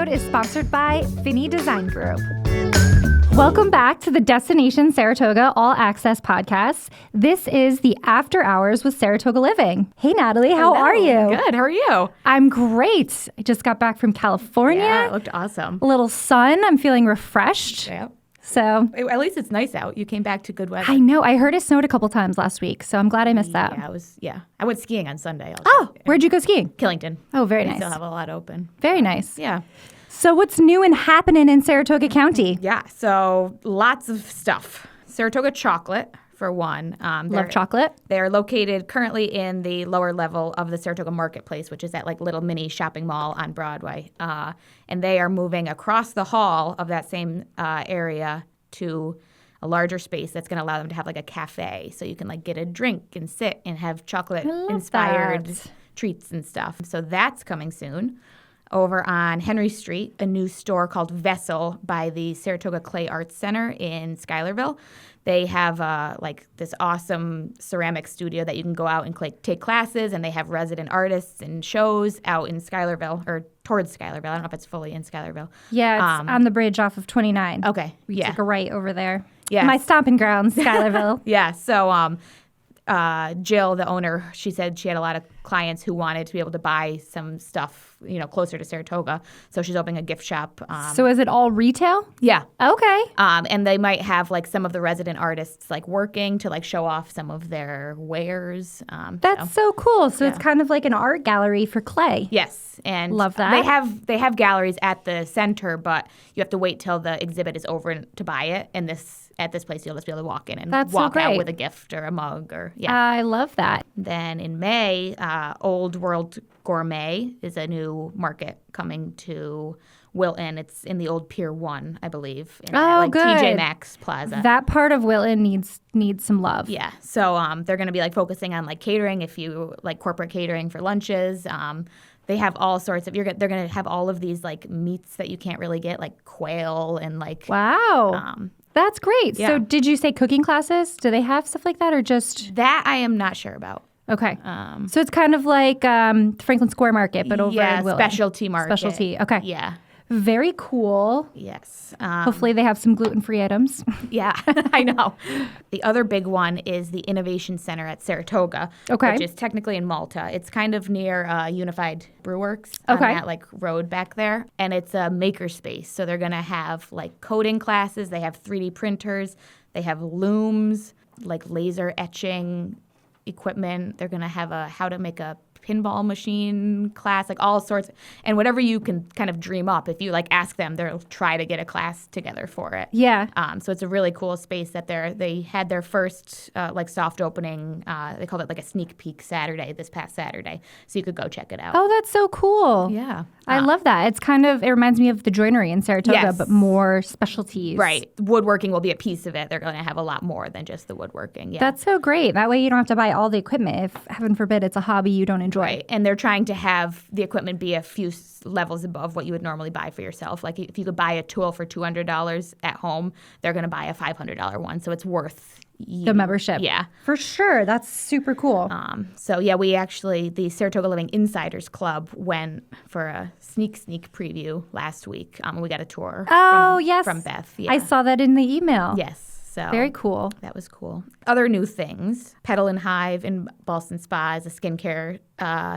episode is sponsored by Finney Design Group. Welcome back to the Destination Saratoga All Access podcast. This is the After Hours with Saratoga Living. Hey, Natalie, how are you? Good. How are you? I'm great. I just got back from California. Yeah, it looked awesome. A little sun. I'm feeling refreshed. Yeah. So At least it's nice out. You came back to good weather. I know. I heard it snowed a couple times last week, so I'm glad I missed that. Yeah, I went skiing on Sunday. Where'd you go skiing? Killington. Oh, very They nice. still have a lot open. Very nice. Yeah. So what's new and happening in Saratoga County? Yeah. So lots of stuff. Saratoga Chocolate, for one. Love chocolate. They're located currently in the lower level of the Saratoga Marketplace, which is that like little mini shopping mall on Broadway. And they are moving across the hall of that same area to a larger space that's going to allow them to have like a cafe. So you can like get a drink and sit and have chocolate-inspired treats and stuff. So that's coming soon. Over on Henry Street, a new store called Vessel by the Saratoga Clay Arts Center in Schuylerville. They have like this awesome ceramic studio that you can go out and take classes, and they have resident artists and shows out in Schuylerville, or towards Schuylerville. I don't know if it's fully in Schuylerville. Yeah, it's on the bridge off of 29. Okay, We took a right over there. Yeah. My stomping grounds, Schuylerville. Yeah, so Jill, the owner, she said she had a lot of clients who wanted to be able to buy some stuff, closer to Saratoga. So she's opening a gift shop. So is it all retail? Yeah. Okay. And they might have like some of the resident artists like working to like show off some of their wares. That's so cool. So it's kind of like an art gallery for clay. Yes, and Love that. They have galleries at the center, but you have to wait till the exhibit is over to buy it. And at this place, you'll just be able to walk in and walk out with a gift or a mug or I love that. Then in May, Old World Gourmet is a new market coming to Wilton. It's in the old Pier 1, I believe. In good. TJ Maxx Plaza. That part of Wilton needs some love. Yeah. So they're going to be like focusing on like catering, if you like corporate catering for lunches. They have all sorts of, they're going to have all of these like meats that you can't really get, like quail and like. Wow. That's great. Yeah. So did you say cooking classes? Do they have stuff like that or just? That I am not sure about. Okay. So it's kind of like Franklin Square Market, but over in Wilton. Specialty market. Specialty. Okay. Yeah. Very cool. Yes. Hopefully they have some gluten-free items. Yeah, I know. The other big one is the Innovation Center at Saratoga, which is technically in Malta. It's kind of near Unified Brewworks on that like road back there, and it's a maker space. So they're going to have like coding classes. They have 3D printers. They have looms, like laser etching equipment. They're going to have a how to make a pinball machine class, like all sorts, and whatever you can kind of dream up. If you like ask them, they'll try to get a class together for it. Yeah. So it's a really cool space that they had their first like soft opening. They called it like a sneak peek Saturday, this past Saturday. So you could go check it out. Oh, that's so cool. Yeah. I love that. It's kind of, it reminds me of the joinery in Saratoga, Yes. but more specialties. Right. Woodworking will be a piece of it. They're going to have a lot more than just the woodworking. Yeah. That's so great. That way you don't have to buy all the equipment. If, heaven forbid, it's a hobby you don't enjoy. Right. And they're trying to have the equipment be a few levels above what you would normally buy for yourself. Like if you could buy a tool for $200 at home, they're going to buy a $500 one. So it's worth the membership. Yeah. For sure. That's super cool. So yeah, we actually, the Saratoga Living Insiders Club went for a sneak preview last week. We got a tour from Beth. Yeah. I saw that in the email. Yes. So very cool. That was cool. Other new things. Petal and Hive in Ballston Spa is a skincare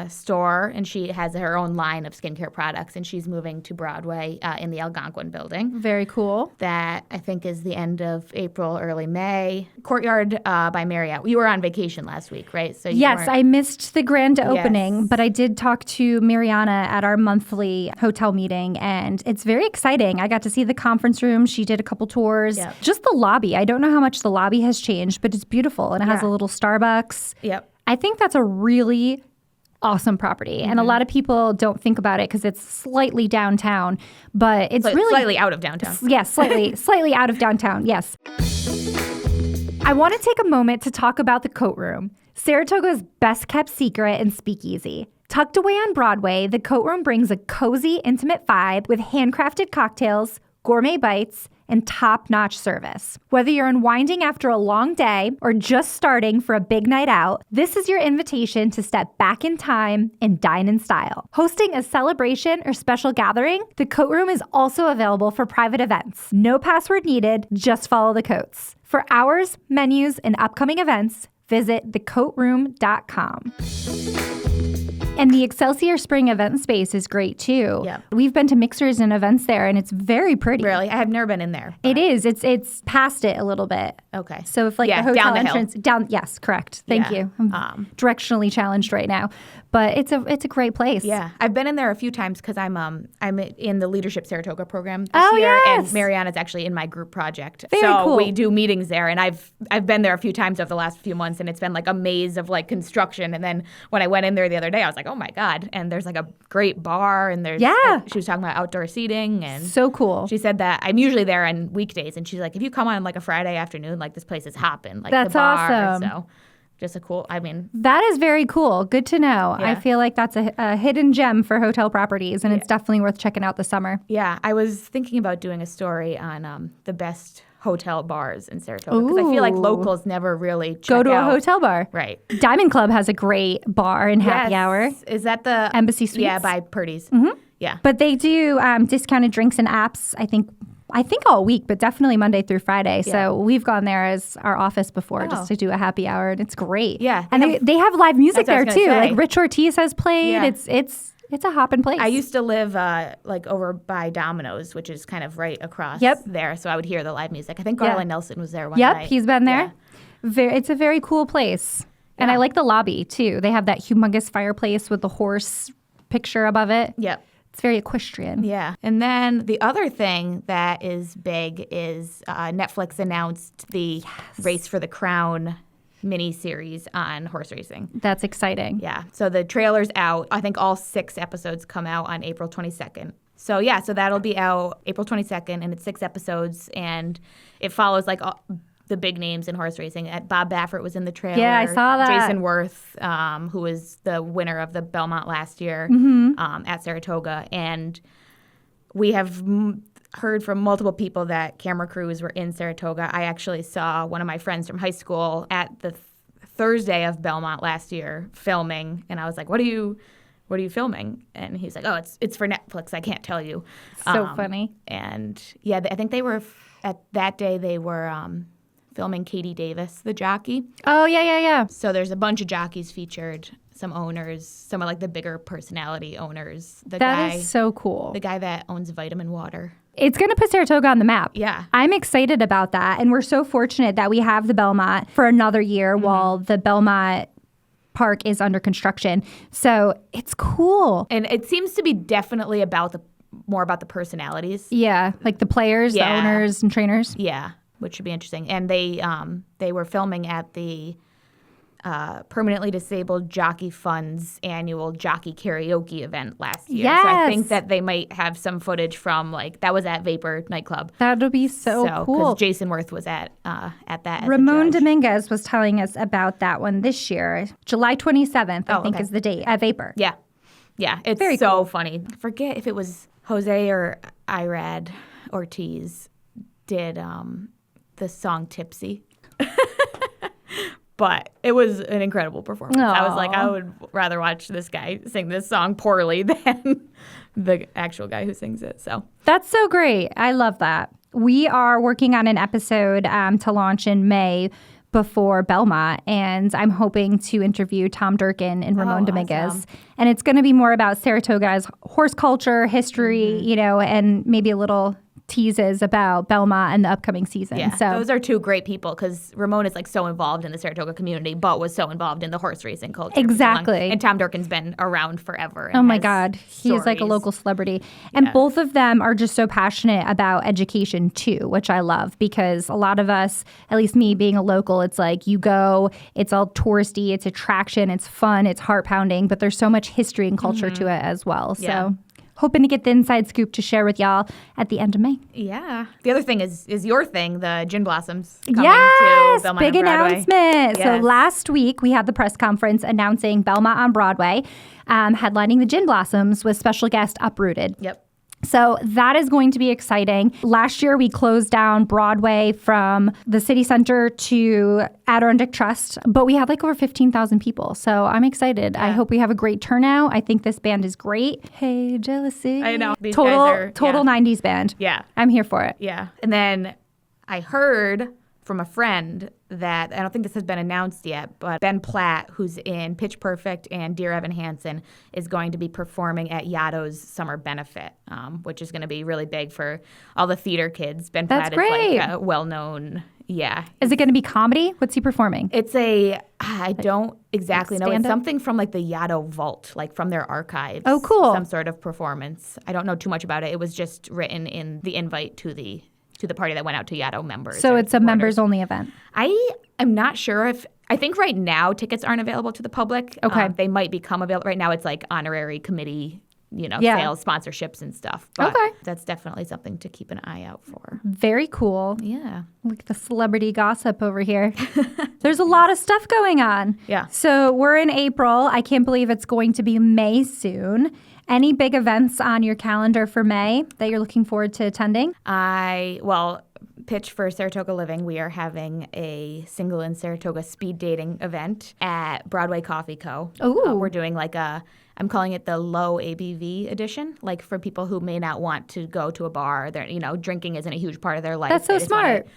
store, and she has her own line of skincare products, and she's moving to Broadway in the Algonquin building. Very cool. That I think is the end of April, early May. Courtyard by Marriott. You were on vacation last week, right? So yes, I missed the grand opening, but I did talk to Mariana at our monthly hotel meeting, and it's very exciting. I got to see the conference room. She did a couple tours. Yep. Just the lobby. I don't know how much the lobby has changed, but it's beautiful, and it has a little Starbucks. Yep. I think that's a really awesome property, and a lot of people don't think about it because it's slightly downtown, but it's really slightly out of downtown. Yes, slightly out of downtown. Yes. I want to take a moment to talk about the Coat Room, Saratoga's best kept secret and speakeasy. Tucked away on Broadway, the Coat Room brings a cozy, intimate vibe with handcrafted cocktails, gourmet bites, and top-notch service. Whether you're unwinding after a long day or just starting for a big night out, this is your invitation to step back in time and dine in style. Hosting a celebration or special gathering, the Coat Room is also available for private events. No password needed, just follow the coats. For hours, menus, and upcoming events, visit thecoatroom.com. And the Excelsior Spring event space is great too. Yeah. We've been to mixers and events there, and it's very pretty. Really? I have never been in there. It is. It's past it a little bit. Okay. So if the hotel down the entrance down, yes, correct. Thank you. I'm directionally challenged right now, but it's a great place. Yeah, I've been in there a few times because I'm in the Leadership Saratoga program this year, yes. and Mariana's actually in my group project. Very so cool. we do meetings there, and I've been there a few times over the last few months, and it's been like a maze of like construction. And then when I went in there the other day, I was like, oh my God! And there's like a great bar, and there's she was talking about outdoor seating, and So cool. she said that I'm usually there on weekdays, and she's like, if you come on like a Friday afternoon, like this place is hopping. Like That's the bar, awesome. So just a cool. I mean, That is very cool. Good to know. Yeah. I feel like that's a hidden gem for hotel properties, and it's definitely worth checking out this summer. yeah, I was thinking about doing a story on the best hotel bars in Saratoga because I feel like Ooh. locals never really Go check to out. a hotel bar. Right. Diamond Club has a great bar and happy Yes. hour. Is that the Embassy Suites? Yeah, by Purdy's. Mm-hmm. Yeah. But they do discounted drinks and apps, I think all week, but definitely Monday through Friday. Yeah. So we've gone there as our office before Oh. just to do a happy hour, and it's great. Yeah, And they have live music That's there what I was too. gonna say. Like Rich Ortiz has played. Yeah. It's a hopping place. I used to live like over by Domino's, which is kind of right across there. So I would hear the live music. I think Garland Nelson was there one night. He's been there. Yeah. It's a very cool place. And I like the lobby too. They have that humongous fireplace with the horse picture above it. Yep. It's very equestrian. Yeah. And then the other thing that is big is Netflix announced the Race for the Crown miniseries on horse racing. That's exciting. Yeah. So the trailer's out. I think all 6 episodes come out on April 22nd. So yeah, so that'll be out April 22nd, and it's 6 episodes, and it follows like the big names in horse racing. Bob Baffert was in the trailer. Yeah, I saw that. Jason Worth, who was the winner of the Belmont last year at Saratoga, and we have heard from multiple people that camera crews were in Saratoga. I actually saw one of my friends from high school at the Thursday of Belmont last year filming, and I was like, "What are you filming?" And he's like, "Oh, it's for Netflix. I can't tell you." So funny. And yeah, I think they were at that day they were filming Katie Davis, the jockey. Oh, yeah. So there's a bunch of jockeys featured, some owners, some of like the bigger personality owners. That is so cool. The guy that owns Vitamin Water. It's going to put Saratoga on the map. Yeah. I'm excited about that. And we're so fortunate that we have the Belmont for another year while the Belmont Park is under construction. So it's cool. And it seems to be definitely more about the personalities. Yeah. Like the players, the Yeah. owners, and trainers. Yeah, which should be interesting. And they were filming at the Permanently Disabled Jockey Fund's annual jockey karaoke event last year. Yes. So I think that they might have some footage from that was at Vapor nightclub. That would be so cool. Because Jason Worth was at that. as a Ramon judge. Dominguez was telling us about that one this year. July 27th, I think, okay. is the date at Vapor. Yeah, it's Very so funny. I forget if it was Jose or Irad Ortiz did the song Tipsy. But it was an incredible performance. I was like, I would rather watch this guy sing this song poorly than the actual guy who sings it. So That's so great. I love that. We are working on an episode to launch in May before Belmont, and I'm hoping to interview Tom Durkin and Ramon Dominguez. Awesome. And it's going to be more about Saratoga's horse culture, history, and maybe a little teases about Belmont and the upcoming season. yeah, So those are two great people because Ramon is so involved in the Saratoga community, but was so involved in the horse racing culture. for so long. Exactly. And Tom Durkin's been around forever. And oh my has God, he is like a stories. local celebrity. And Yeah. both of them are just so passionate about education too, which I love because a lot of us, at least me being a local, it's like you go, it's all touristy, it's attraction, it's fun, it's heart pounding, but there's so much history and culture to it as well. Yeah. So hoping to get the inside scoop to share with y'all at the end of May. Yeah. The other thing is your thing, the Gin Blossoms coming Yes, to Belmont big and Broadway. announcement. So Yes. last week we had the press conference announcing Belmont on Broadway, headlining the Gin Blossoms with special guest Uprooted. Yep. So that is going to be exciting. Last year, we closed down Broadway from the city center to Adirondack Trust, but we had like over 15,000 people. So I'm excited. Yeah. I hope we have a great turnout. I think this band is great. Hey, Jealousy. I know. These total guys are, total 90s band. Yeah. I'm here for it. Yeah. And then I heard from a friend that, I don't think this has been announced yet, but Ben Platt, who's in Pitch Perfect and Dear Evan Hansen, is going to be performing at Yaddo's summer benefit, which is going to be really big for all the theater kids. Ben Platt is like a well-known, yeah. Is it going to be comedy? What's he performing? It's I don't exactly know. It's something from like the Yaddo Vault, like from their archives. Oh, cool. Some sort of performance. I don't know too much about it. It was just written in the invite to the party that went out to Yaddo members. So it's a members-only event. I am not sure if – I think right now tickets aren't available to the public. Okay. They might become available. Right now it's like honorary committee, sales, sponsorships and stuff. But that's definitely something to keep an eye out for. Very cool. Yeah. Like the celebrity gossip over here. There's a lot of stuff going on. Yeah. So we're in April. I can't believe it's going to be May soon. Any big events on your calendar for May that you're looking forward to attending? Pitch for Saratoga Living. We are having a single in Saratoga speed dating event at Broadway Coffee Co. Ooh. We're doing I'm calling it the low ABV edition, like for people who may not want to go to a bar. Drinking isn't a huge part of their life. That's so smart.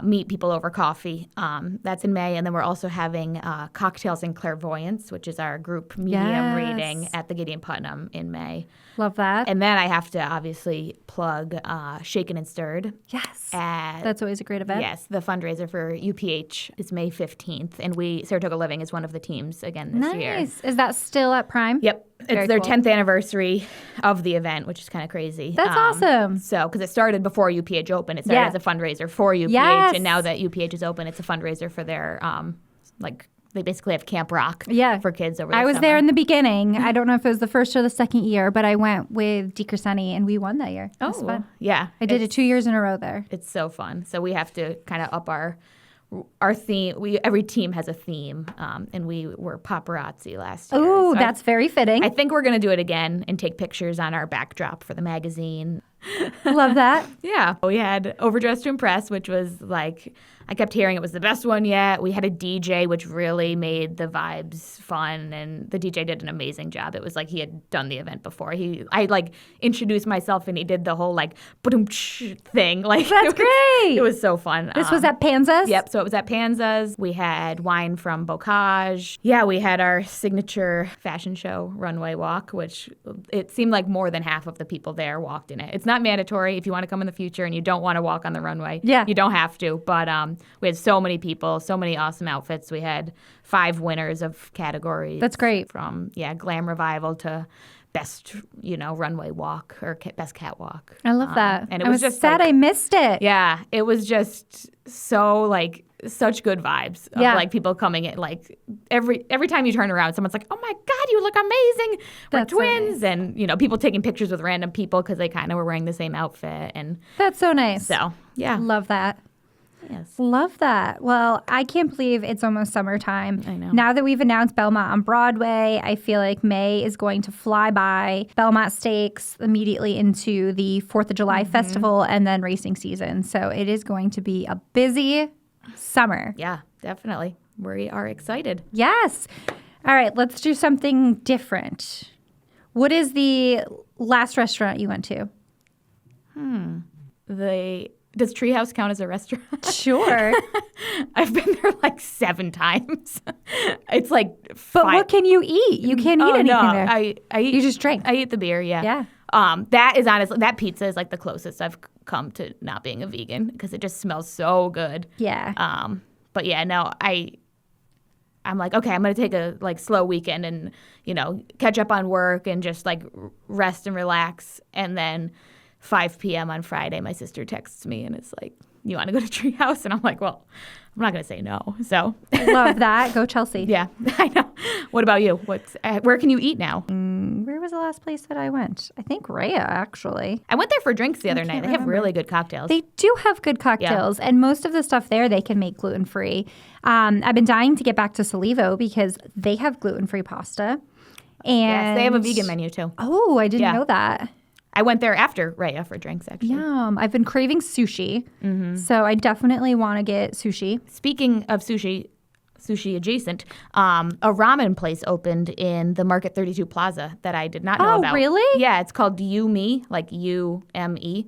Meet people over coffee. That's in May. And then we're also having Cocktails and Clairvoyance, which is our group medium reading at the Gideon Putnam in May. Love that. And then I have to obviously plug Shaken and Stirred. Yes. That's always a great event. Yes. The fundraiser for UPH is May 15th. And Saratoga Living is one of the teams again this year. Nice. Is that still at Prime? Yep. It's their 10th anniversary of the event, which is kind of crazy. That's awesome. So, because it started before UPH opened. It started as a fundraiser for UPH. Yes. And now that UPH is open, it's a fundraiser for their, they basically have Camp Rock for kids over the I was summer. there in the beginning. I don't know if it was the first or the second year, but I went with Dee Crescenti, and we won that year. It was fun. Yeah. I did it 2 years in a row there. It's so fun. So we have to kind of up our theme. Every team has a theme, and we were paparazzi last year. Oh, that's very fitting. I think we're going to do it again and take pictures on our backdrop for the magazine. Love that. Yeah. We had Overdressed to Impress, which was like, I kept hearing it was the best one yet. We had a DJ, which really made the vibes fun, and the DJ did an amazing job. It was like he had done the event before. I introduced myself, and he did the whole ba-dum thing. That's great. It was so fun. This was at Panza's? Yep. So it was at Panza's. We had wine from Bocage. Yeah, we had our signature fashion show runway walk, which it seemed like more than half of the people there walked in it. It's not mandatory if you want to come in the future and you don't want to walk on the runway. Yeah. You don't have to, but we had so many people, so many awesome outfits. We had 5 winners of categories. That's great. From Glam Revival to best, runway walk or best catwalk. I love that. And I was just sad I missed it. Yeah, it was just so such good vibes of people coming in. Every time you turn around, someone's like, "Oh my God, you look amazing! We're twins!" So nice. And people taking pictures with random people because they kind of were wearing the same outfit. And that's so nice. So yeah, love that. Yes. Love that. Well, I can't believe it's almost summertime. I know. Now that we've announced Belmont on Broadway, I feel like May is going to fly by. Belmont Stakes immediately into the 4th of July festival and then racing season. So it is going to be a busy summer. Yeah, definitely. We are excited. Yes. All right, let's do something different. What is the last restaurant you went to? Does Treehouse count as a restaurant? Sure. I've been there 7 times. It's But what can you eat? You can't eat anything there. I eat, you just drink. I eat the beer, yeah. Yeah. That is honestly, that pizza is the closest I've come to not being a vegan because it just smells so good. Yeah. But yeah, no, I'm like, okay, I'm going to take a slow weekend and, catch up on work and just rest and relax. And then 5 p.m. on Friday, my sister texts me and it's like, you want to go to Treehouse? And I'm like, well, I'm not going to say no. So love that. Go Chelsea. Yeah, I know. What about you? Where can you eat now? Where was the last place that I went? I think Rhea, actually. I went there for drinks the other night. They have really good cocktails. They do have good cocktails, and most of the stuff there they can make gluten-free. I've been dying to get back to Solivo because they have gluten-free pasta. And yes, they have a vegan menu too. Oh, I didn't know that. I went there after Raya for drinks, actually. Yum. I've been craving sushi, so I definitely want to get sushi. Speaking of sushi adjacent, a ramen place opened in the Market 32 Plaza that I did not know about. Oh, really? Yeah, it's called Yume, like U-M-E.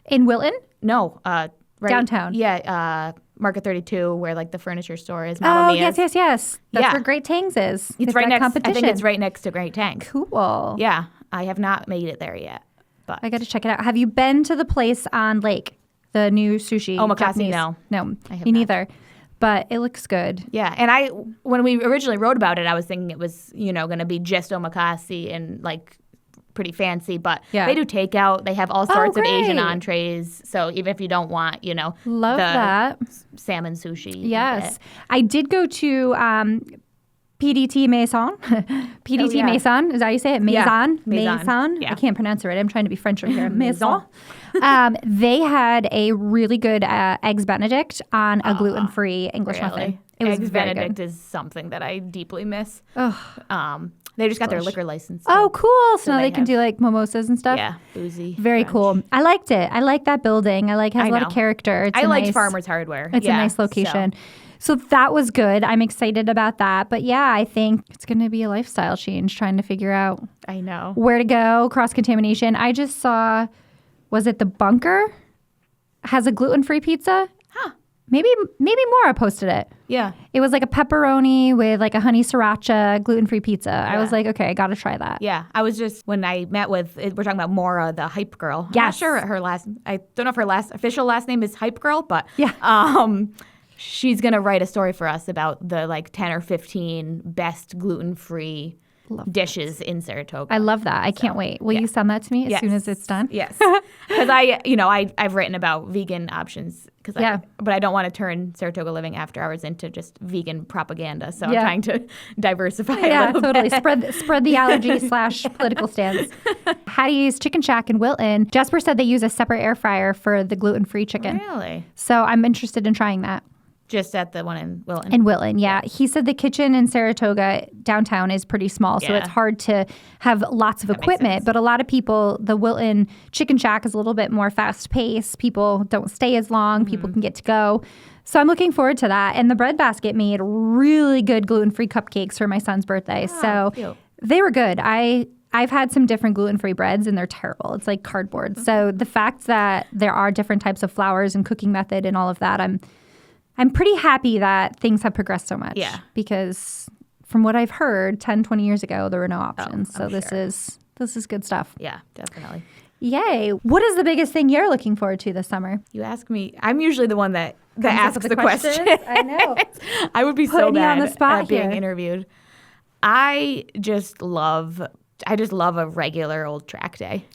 In Wilton? No, right downtown. Yeah, Market 32, where like the furniture store is. Mamma Mia's. Yes. That's Yeah. where Great Tangs is. It's They've right got next. competition. I think it's right next to Great Tank. Cool. Yeah, I have not made it there yet, but I got to check it out. Have you been to the place on Lake, the new sushi? Omakase? Japanese? No, No, I have me not. neither. But it looks good. Yeah, and when we originally wrote about it, I was thinking it was going to be just omakase and like pretty fancy, but Yeah. they do takeout. They have all sorts of Asian great. entrees. So even if you don't want, Love the that. salmon sushi. Yes. I did go to PDT Maison. PDT yeah. Maison. Is that how you say it? Yeah. Maison. Maison. Yeah. I can't pronounce it right. I'm trying to be French right here. Maison. They had a really good Eggs Benedict on a gluten-free English muffin. It was Eggs very Benedict good. is something that I deeply miss. Ugh. They just got their liquor license. Oh, cool. So now they they can have- do like mimosas and stuff. Yeah, boozy. Very brunch. cool. I liked it. I like that building. I like has I a lot know. of character. It's I a liked nice, Farmers Hardware. It's a Yeah, nice location. So that was good. I'm excited about that. But yeah, I think it's going to be a lifestyle change trying to figure out I know. where to go, cross-contamination. I just saw, was it the Bunker? Has a gluten-free pizza? Huh. Maybe Maura posted it. Yeah. It was like a pepperoni with like a honey siracha gluten-free pizza. I was like, okay, I got to try that. Yeah, I was just, when I met with, we're talking about Maura, the hype girl. I'm not Yes. sure I don't know if her official last name is hype girl, but Yeah. she's going to write a story for us about the like 10 or 15 best gluten-free dishes in Saratoga. I love that. I can't wait. Will you send that to me as soon as it's done? Yes. Because I've written about vegan options, but I don't want to turn Saratoga Living After Hours into just vegan propaganda. So I'm trying to diversify a little totally. bit. Spread the allergy / political stance. Hattie's Chicken Shack in Wilton. Jasper said they use a separate air fryer for the gluten-free chicken. Really? So I'm interested in trying that. Just at the one in Wilton. In Wilton, yeah. He said the kitchen in Saratoga downtown is pretty small, so Yeah. it's hard to have lots of equipment. But a lot of people, the Wilton Chicken Shack is a little bit more fast-paced. People don't stay as long. People can get to go. So I'm looking forward to that. And the Bread Basket made really good gluten-free cupcakes for my son's birthday. So cute. they were good. I've had some different gluten-free breads, and they're terrible. It's like cardboard. So the fact that there are different types of flours and cooking method and all of that, I'm pretty happy that things have progressed so much. Yeah. Because from what I've heard, 10, 20 years ago, there were no options. So I'm this is good stuff. Yeah, definitely. Yay. What is the biggest thing you're looking forward to this summer? You ask me. I'm usually the one that Comes up asks with the questions? question. I know. I would be so Putting you on bad the spot at being here. interviewed. I just love a regular old track day,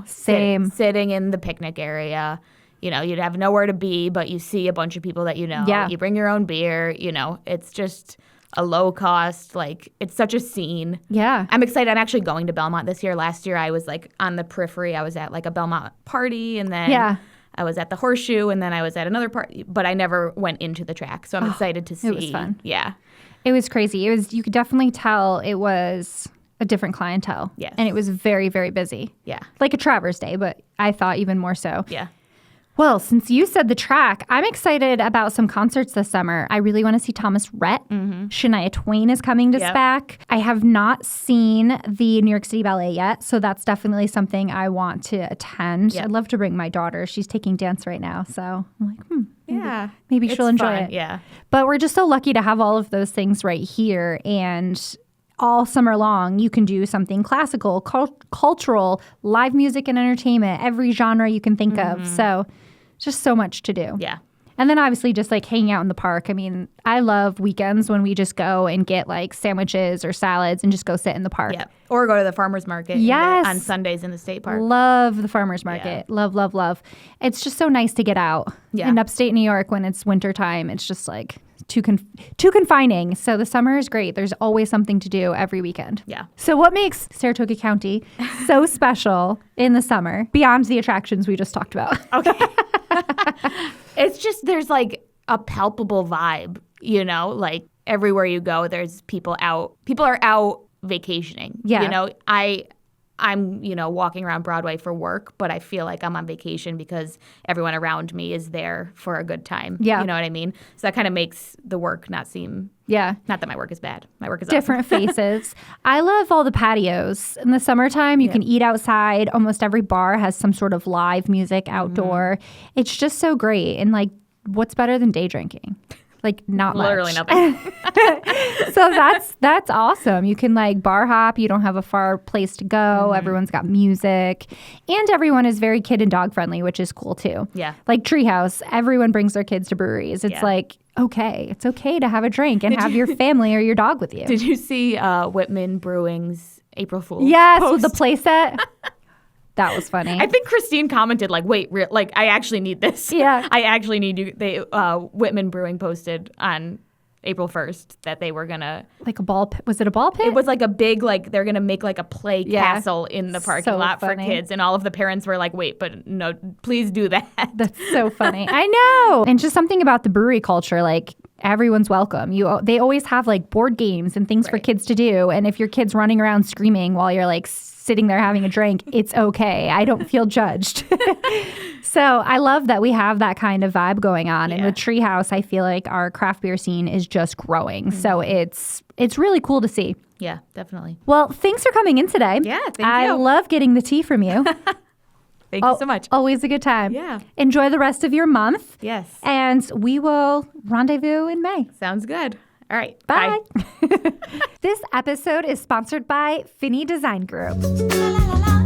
Same. Sitting in the picnic area. You'd have nowhere to be, but you see a bunch of people that you know. Yeah. You bring your own beer, it's just a low cost, it's such a scene. Yeah. I'm excited. I'm actually going to Belmont this year. Last year I was on the periphery. I was at a Belmont party, and then I was at the Horseshoe, and then I was at another party, but I never went into the track. So I'm excited to see. It was fun. Yeah. It was crazy. You could definitely tell it was a different clientele. Yes. And it was very, very busy. Yeah. Like a Travers Day, but I thought even more so. Yeah. Well, since you said the track, I'm excited about some concerts this summer. I really want to see Thomas Rhett. Shania Twain is coming to SPAC. I have not seen the New York City Ballet yet, so that's definitely something I want to attend. Yep. I'd love to bring my daughter. She's taking dance right now, so I'm like, Yeah. maybe she'll enjoy fun. it. Yeah. But we're just so lucky to have all of those things right here, and all summer long, you can do something classical, cultural, live music and entertainment, every genre you can think of. So just so much to do. Yeah. And then obviously just hanging out in the park. I mean, I love weekends when we just go and get sandwiches or salads and just go sit in the park. Yeah. Or go to the farmer's market Yes. on Sundays in the state park. Love the farmer's market. Love, love, love. It's just so nice to get out. Yeah. In upstate New York when it's wintertime, it's just too confining. So the summer is great. There's always something to do every weekend. Yeah. So what makes Saratoga County so special in the summer beyond the attractions we just talked about? Okay. It's just there's a palpable vibe, everywhere you go there's people out. People are out vacationing. Yeah. I I'm, walking around Broadway for work, but I feel like I'm on vacation because everyone around me is there for a good time. Yeah. You know what I mean? So that kind of makes the work not seem, Yeah. not that my work is bad. My work is Different awesome. faces. I love all the patios. In the summertime, you can eat outside. Almost every bar has some sort of live music outdoor. It's just so great. And like, what's better than day drinking? Like, not much. Literally nothing. So that's awesome. You can like bar hop. You don't have a far place to go. Everyone's got music. And everyone is very kid and dog friendly, which is cool too. Yeah. Like Treehouse, everyone brings their kids to breweries. It's like, okay, it's okay to have a drink and have your family or your dog with you. Did you see Whitman Brewing's April Fool's Yes, post? with the play set. That was funny. I think Christine commented like, "Wait, I actually need this. Yeah. I actually need you." They Whitman Brewing posted on April 1st that they were gonna like a ball pit. Was it a ball pit? It was like a big they're gonna make like a play Yeah. castle in the parking So lot funny. for kids, and all of the parents were like, "Wait, but no, please do that." That's so funny. I know. And just something about the brewery culture, like everyone's welcome. They always have like board games and things for kids to do. And if your kid's running around screaming while you're like sitting there having a drink, it's okay. I don't feel judged. So I love that we have that kind of vibe going on. And with Treehouse, I feel like our craft beer scene is just growing. So it's really cool to see. Yeah, definitely. Well, thanks for coming in today. Yeah, thank you. I love getting the tea from you. Thank you so much. Always a good time. Yeah. Enjoy the rest of your month. Yes. And we will rendezvous in May. Sounds good. All right. Bye. This episode is sponsored by Finney Design Group. La la la la.